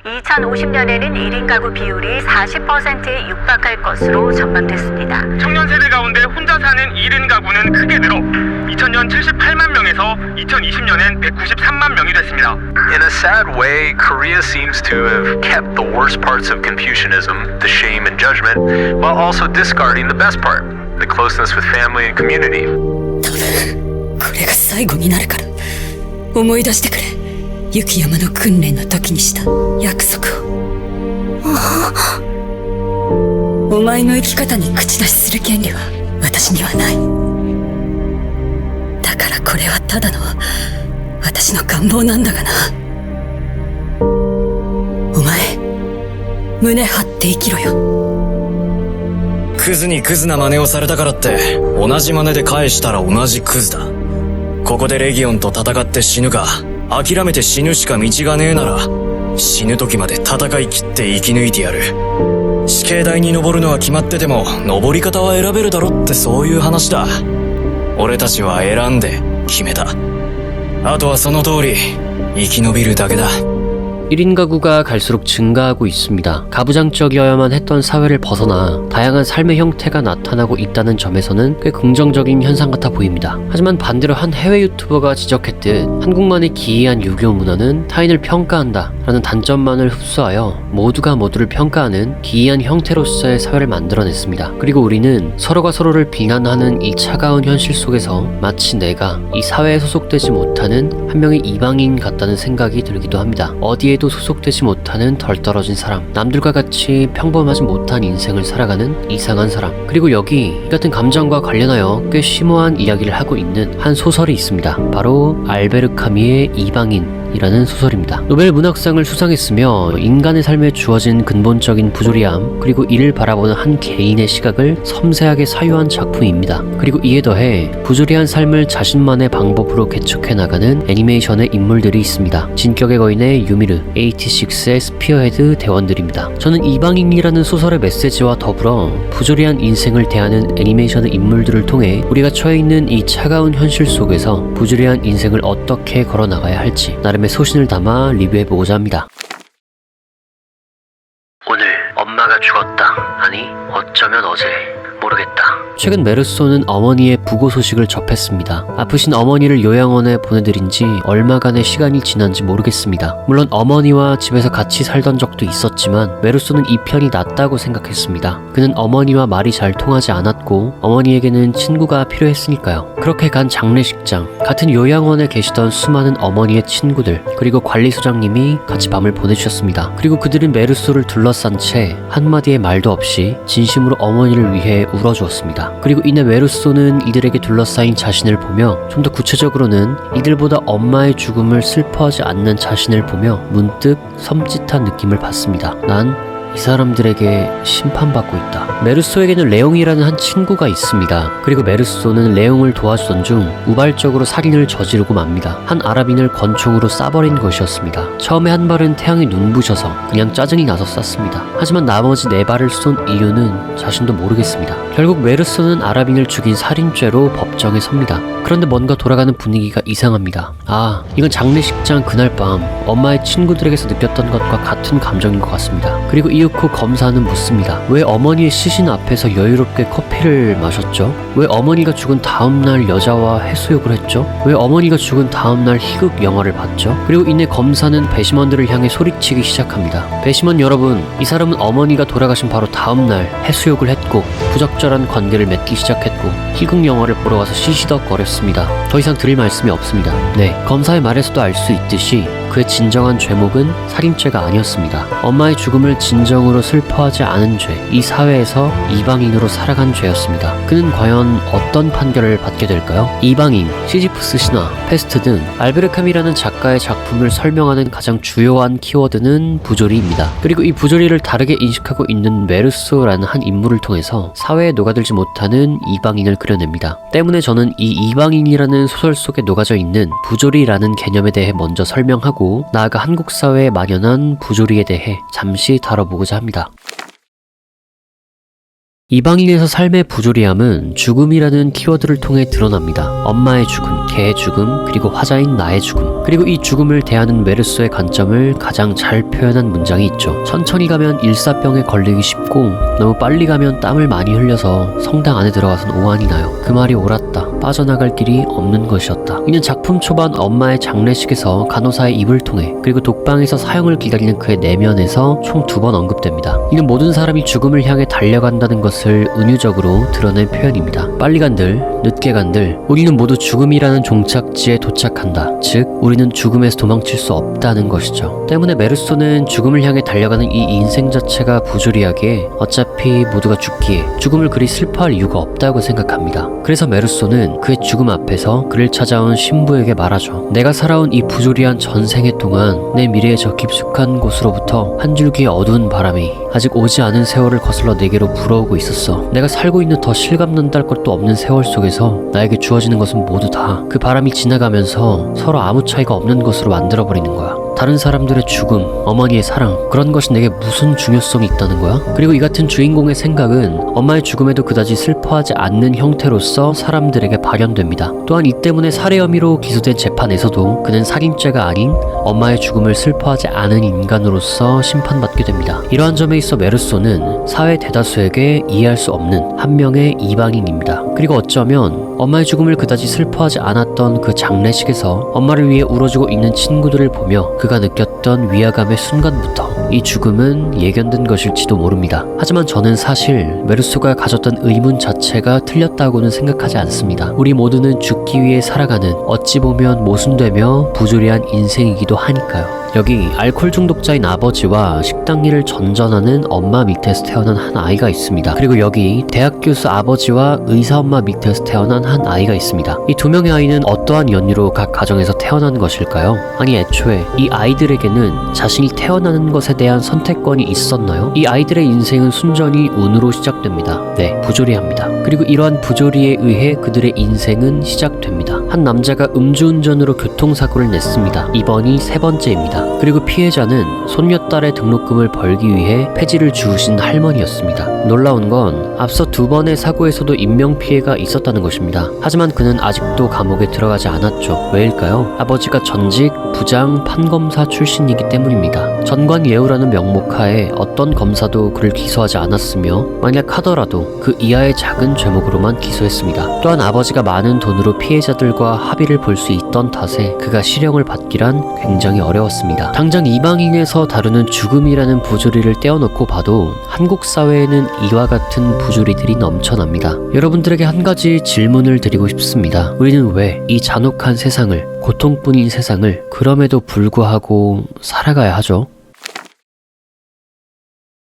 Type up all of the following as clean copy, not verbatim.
2050년에는 1인 가구 비율이 40%에 육박할 것으로 전망됐습니다. 청년 세대 가운데 혼자 사는 1인 가구는 크게 늘어 2000년 78만 명에서 2020년엔 193만 명이 됐습니다. In a sad way, Korea seems to have kept the worst parts of Confucianism, the shame and judgment, while also discarding the best part, the closeness with family and community. これが最後になるから思い出してくれ。雪山の訓練の時にした約束を。お前の生き方に口出しする権利は私にはない。だからこれはただの私の願望なんだがな。お前胸張って生きろよ。クズにクズな真似をされたからって同じ真似で返したら同じクズだ。ここでレギオンと戦って死ぬか諦めて死ぬしか道がねえなら死ぬ時まで戦い切って生き抜いてやる。死刑台に登るのは決まってても登り方は選べるだろってそういう話だ。俺たちは選んで決めた。あとはその通り生き延びるだけだ。 1인 가구가 갈수록 증가하고 있습니다. 가부장적이어야만 했던 사회를 벗어나 다양한 삶의 형태가 나타나고 있다는 점에서는 꽤 긍정적인 현상 같아 보입니다. 하지만 반대로 한 해외 유튜버가 지적했듯 한국만의 기이한 유교 문화는 타인을 평가한다 라는 단점만을 흡수하여 모두가 모두를 평가하는 기이한 형태로서의 사회를 만들어냈습니다. 그리고 우리는 서로가 서로를 비난하는 이 차가운 현실 속에서 마치 내가 이 사회에 소속되지 못하는 한 명의 이방인 같다는 생각이 들기도 합니다. 어디에도 소속되지 못하는 덜 떨어진 사람, 남들과 같이 평범하지 못한 인생을 살아가는 이상한 사람, 그리고 여기 이 같은 감정과 관련하여 꽤 심오한 이야기를 하고 있는 한 소설이 있습니다. 바로 알베르 카뮈의 이방인 이라는 소설입니다. 노벨 문학상을 수상했으며 인간의 삶에 주어진 근본적인 부조리함 그리고 이를 바라보는 한 개인의 시각을 섬세하게 사유한 작품입니다. 그리고 이에 더해 부조리한 삶을 자신만의 방법으로 개척해 나가는 애니메이션의 인물들이 있습니다. 진격의 거인의 유미르, 86의 스피어헤드 대원들입니다. 저는 이방인이라는 소설의 메시지와 더불어 부조리한 인생을 대하는 애니메이션의 인물들을 통해 우리가 처해 있는 이 차가운 현실 속에서 부조리한 인생을 어떻게 걸어나가야 할지 나름의 소신을 담아 리뷰해보고자 합니다. 오늘 엄마가 죽었다. 아니 어쩌면 어제 모르겠다. 최근 메르소는 어머니의 부고 소식을 접했습니다. 아프신 어머니를 요양원에 보내드린 지 얼마간의 시간이 지난지 모르겠습니다. 물론 어머니와 집에서 같이 살던 적도 있었지만 메르소는 이 편이 낫다고 생각했습니다. 그는 어머니와 말이 잘 통하지 않았고 어머니에게는 친구가 필요했으니까요. 그렇게 간 장례식장, 같은 요양원에 계시던 수많은 어머니의 친구들 그리고 관리소장님이 같이 밤을 보내주셨습니다. 그리고 그들은 메르소를 둘러싼 채 한마디의 말도 없이 진심으로 어머니를 위해 울어주었습니다. 그리고 이내 메르소는 이들에게 둘러싸인 자신을 보며 좀 더 구체적으로는 이들보다 엄마의 죽음을 슬퍼하지 않는 자신을 보며 문득 섬찟한 느낌을 받습니다. 난 이 사람들에게 심판받고 있다. 메르소에게는 레옹이라는 한 친구가 있습니다. 그리고 메르소는 레옹을 도와주던 중 우발적으로 살인을 저지르고 맙니다. 한 아랍인을 권총으로 쏴버린 것이었습니다. 처음에 한 발은 태양이 눈부셔서 그냥 짜증이 나서 쐈습니다. 하지만 나머지 4발을 쏜 이유는 자신도 모르겠습니다. 결국 메르소는 아랍인을 죽인 살인죄로 법정에 섭니다. 그런데 뭔가 돌아가는 분위기가 이상합니다. 아, 이건 장례식장 그날 밤 엄마의 친구들에게서 느꼈던 것과 같은 감정인 것 같습니다. 그리고 이윽고 검사는 묻습니다. 왜 어머니의 시신 앞에서 여유롭게 커피를 마셨죠? 왜 어머니가 죽은 다음날 여자와 해수욕을 했죠? 왜 어머니가 죽은 다음날 희극 영화를 봤죠? 그리고 이내 검사는 배심원들을 향해 소리치기 시작합니다. 배심원 여러분, 이 사람은 어머니가 돌아가신 바로 다음날 해수욕을 했고 부적절한 관계를 맺기 시작했고 희극 영화를 보러 가서 시시덕거렸습니다. 더 이상 드릴 말씀이 없습니다. 네, 검사의 말에서도 알 수 있듯이 그의 진정한 죄목은 살인죄가 아니었습니다. 엄마의 죽음을 진정으로 슬퍼하지 않은 죄, 이 사회에서 이방인으로 살아간 죄였습니다. 그는 과연 어떤 판결을 받게 될까요? 이방인, 시지프스 신화, 패스트 등 알베르 카뮈라는 작가의 작품을 설명하는 가장 주요한 키워드는 부조리입니다. 그리고 이 부조리를 다르게 인식하고 있는 메르소라는 한 인물을 통해서 사회에 녹아들지 못하는 이방인을 그려냅니다. 때문에 저는 이 이방인이라는 소설 속에 녹아져 있는 부조리라는 개념에 대해 먼저 설명하고 나아가 한국 사회에 만연한 부조리에 대해 잠시 다뤄보고자 합니다. 이방인에서 삶의 부조리함은 죽음이라는 키워드를 통해 드러납니다. 엄마의 죽음, 개의 죽음, 그리고 화자인 나의 죽음. 그리고 이 죽음을 대하는 메르소의 관점을 가장 잘 표현한 문장이 있죠. 천천히 가면 일사병에 걸리기 쉽고 너무 빨리 가면 땀을 많이 흘려서 성당 안에 들어가선 오한이 나요. 그 말이 옳았다. 빠져나갈 길이 없는 것이었다. 이는 작품 초반 엄마의 장례식에서 간호사의 입을 통해 그리고 독방에서 사형을 기다리는 그의 내면에서 총 2번 언급됩니다. 이는 모든 사람이 죽음을 향해 달려간다는 것을 은유적으로 드러낸 표현입니다. 빨리 간들, 늦게 간들 우리는 모두 죽음이라는 종착지에 도착한다. 즉 우리는 죽음에서 도망칠 수 없다는 것이죠. 때문에 메르소는 죽음을 향해 달려가는 이 인생 자체가 부조리하기에 어차피 모두가 죽기에 죽음을 그리 슬퍼할 이유가 없다고 생각합니다. 그래서 메르소는 그의 죽음 앞에서 그를 찾아온 신부에게 말하죠. 내가 살아온 이 부조리한 전생에 동안 내 미래의 저 깊숙한 곳으로부터 한 줄기의 어두운 바람이 아직 오지 않은 세월을 거슬러 내게로 불어오고 있었어. 내가 살고 있는 더 실감난달 것도 없는 세월 속에서 나에게 주어지는 것은 모두 다 그 바람이 지나가면서 서로 아무 차이가 없는 것으로 만들어버리는 거야. 다른 사람들의 죽음, 어머니의 사랑, 그런 것이 내게 무슨 중요성이 있다는 거야? 그리고 이 같은 주인공의 생각은 엄마의 죽음에도 그다지 슬퍼하지 않는 형태로서 사람들에게 발현됩니다. 또한 이 때문에 살해 혐의로 기소된 재판에서도 그는 살인죄가 아닌 엄마의 죽음을 슬퍼하지 않은 인간으로서 심판받게 됩니다. 이러한 점에 있어 메르소는 사회 대다수에게 이해할 수 없는 한 명의 이방인입니다. 그리고 어쩌면 엄마의 죽음을 그다지 슬퍼하지 않았던 그 장례식에서 엄마를 위해 울어주고 있는 친구들을 보며 그가 느꼈던 위화감의 순간부터 이 죽음은 예견된 것일지도 모릅니다. 하지만 저는 사실 메르소가 가졌던 의문 자체가 틀렸다고는 생각하지 않습니다. 우리 모두는 죽기 위해 살아가는 어찌 보면 모순되며 부조리한 인생이기도 하니까요. 여기 알코올 중독자인 아버지와 식당 일을 전전하는 엄마 밑에서 태어난 한 아이가 있습니다. 그리고 여기 대학 교수 아버지와 의사 엄마 밑에서 태어난 한 아이가 있습니다. 이 2명의 아이는 어떠한 연유로 각 가정에서 태어난 것일까요? 아니 애초에 이 아이들에게는 자신이 태어나는 것에 대한 선택권이 있었나요? 이 아이들의 인생은 순전히 운으로 시작됩니다. 네, 부조리합니다. 그리고 이러한 부조리에 의해 그들의 인생은 시작됩니다. 한 남자가 음주운전으로 교통사고를 냈습니다. 이번이 3번째입니다. 그리고 피해자는 손녀딸의 등록금을 벌기 위해 폐지를 주우신 할머니였습니다. 놀라운 건 앞서 2번의 사고에서도 인명피해가 있었다는 것입니다. 하지만 그는 아직도 감옥에 들어가지 않았죠. 왜일까요? 아버지가 전직 부장 판검사 출신이기 때문입니다. 전관예우라는 명목하에 어떤 검사도 그를 기소하지 않았으며 만약 하더라도 그 이하의 작은 죄목으로만 기소했습니다. 또한 아버지가 많은 돈으로 피해자들과 합의를 볼 수 있던 탓에 그가 실형을 받기란 굉장히 어려웠습니다. 당장 이방인에서 다루는 죽음이라는 부조리를 떼어놓고 봐도 한국 사회에는 이와 같은 부조리들이 넘쳐납니다. 여러분들에게 한 가지 질문을 드리고 싶습니다. 우리는 왜 이 잔혹한 세상을, 고통뿐인 세상을 그럼에도 불구하고 살아가야 하죠?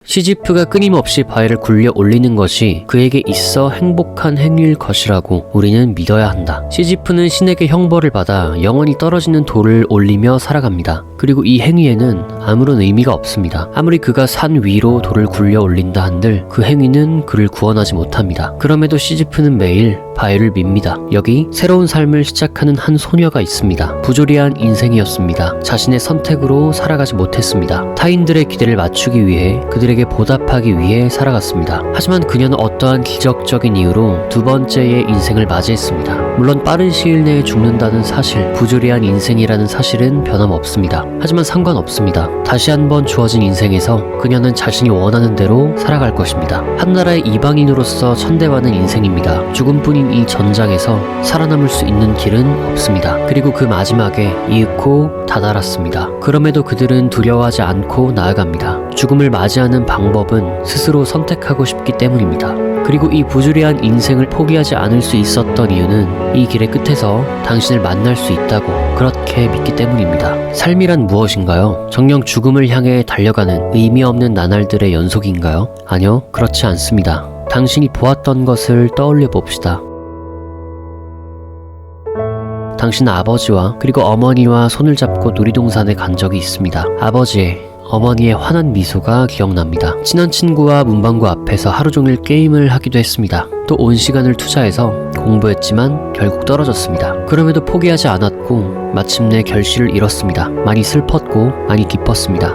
시지프가 끊임없이 바위를 굴려 올리는 것이 그에게 있어 행복한 행위일 것이라고 우리는 믿어야 한다. 시지프는 신에게 형벌을 받아 영원히 떨어지는 돌을 올리며 살아갑니다. 그리고 이 행위에는 아무런 의미가 없습니다. 아무리 그가 산 위로 돌을 굴려 올린다 한들 그 행위는 그를 구원하지 못합니다. 그럼에도 시지프는 매일 바위를 밉니다. 여기 새로운 삶을 시작하는 한 소녀가 있습니다. 부조리한 인생이었습니다. 자신의 선택으로 살아가지 못했습니다. 타인들의 기대를 맞추기 위해 그들에게 보답하기 위해 살아갔습니다. 하지만 그녀는 어떠한 기적적인 이유로 2번째의 인생을 맞이했습니다. 물론 빠른 시일 내에 죽는다는 사실, 부조리한 인생이라는 사실은 변함없습니다. 하지만 상관없습니다. 다시 한번 주어진 인생에서 그녀는 자신이 원하는 대로 살아갈 것입니다. 한 나라의 이방인으로서 천대받는 인생입니다. 죽음뿐인 이 전장에서 살아남을 수 있는 길은 없습니다. 그리고 그 마지막에 이윽고 다다랐습니다. 그럼에도 그들은 두려워하지 않고 나아갑니다. 죽음을 맞이하는 방법은 스스로 선택하고 싶기 때문입니다. 그리고 이 부조리한 인생을 포기하지 않을 수 있었던 이유는 이 길의 끝에서 당신을 만날 수 있다고 그렇게 믿기 때문입니다. 삶이란 무엇인가요? 정녕 죽음을 향해 달려가는 의미 없는 나날들의 연속인가요? 아니요, 그렇지 않습니다. 당신이 보았던 것을 떠올려 봅시다. 당신 아버지와 그리고 어머니와 손을 잡고 놀이동산에 간 적이 있습니다. 아버지의, 어머니의 환한 미소가 기억납니다. 친한 친구와 문방구 앞에서 하루 종일 게임을 하기도 했습니다. 또 온 시간을 투자해서 공부했지만 결국 떨어졌습니다. 그럼에도 포기하지 않았고 마침내 결실을 이뤘습니다. 많이 슬펐고 많이 기뻤습니다.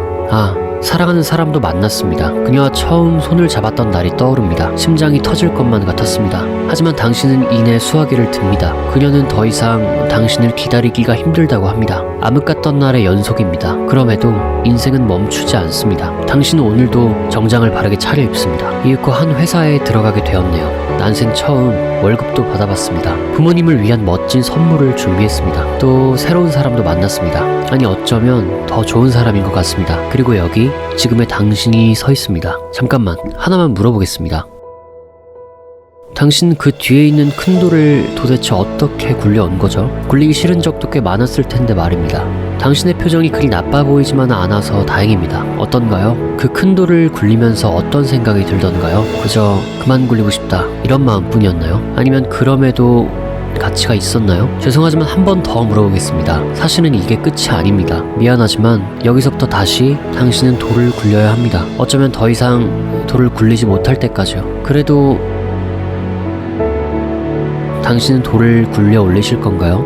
사랑하는 사람도 만났습니다. 그녀와 처음 손을 잡았던 날이 떠오릅니다. 심장이 터질 것만 같았습니다. 하지만 당신은 이내 수화기를 듭니다. 그녀는 더 이상 당신을 기다리기가 힘들다고 합니다. 암흑 같던 날의 연속입니다. 그럼에도 인생은 멈추지 않습니다. 당신은 오늘도 정장을 바르게 차려입습니다. 이윽고 한 회사에 들어가게 되었네요. 난생 처음 월급도 받아봤습니다. 부모님을 위한 멋진 선물을 준비했습니다. 또 새로운 사람도 만났습니다. 아니 어쩌면 더 좋은 사람인 것 같습니다. 그리고 여기 지금의 당신이 서 있습니다. 잠깐만 하나만 물어보겠습니다. 당신 그 뒤에 있는 큰 돌을 도대체 어떻게 굴려온 거죠? 굴리기 싫은 적도 꽤 많았을 텐데 말입니다. 당신의 표정이 그리 나빠 보이지만 않아서 다행입니다. 어떤가요? 그 큰 돌을 굴리면서 어떤 생각이 들던가요? 그저 그만 굴리고 싶다 이런 마음뿐이었나요? 아니면 그럼에도 가치가 있었나요? 죄송하지만 한 번 더 물어보겠습니다. 사실은 이게 끝이 아닙니다. 미안하지만 여기서부터 다시 당신은 돌을 굴려야 합니다. 어쩌면 더 이상 돌을 굴리지 못할 때까지요. 그래도 당신은 돌을 굴려 올리실 건가요?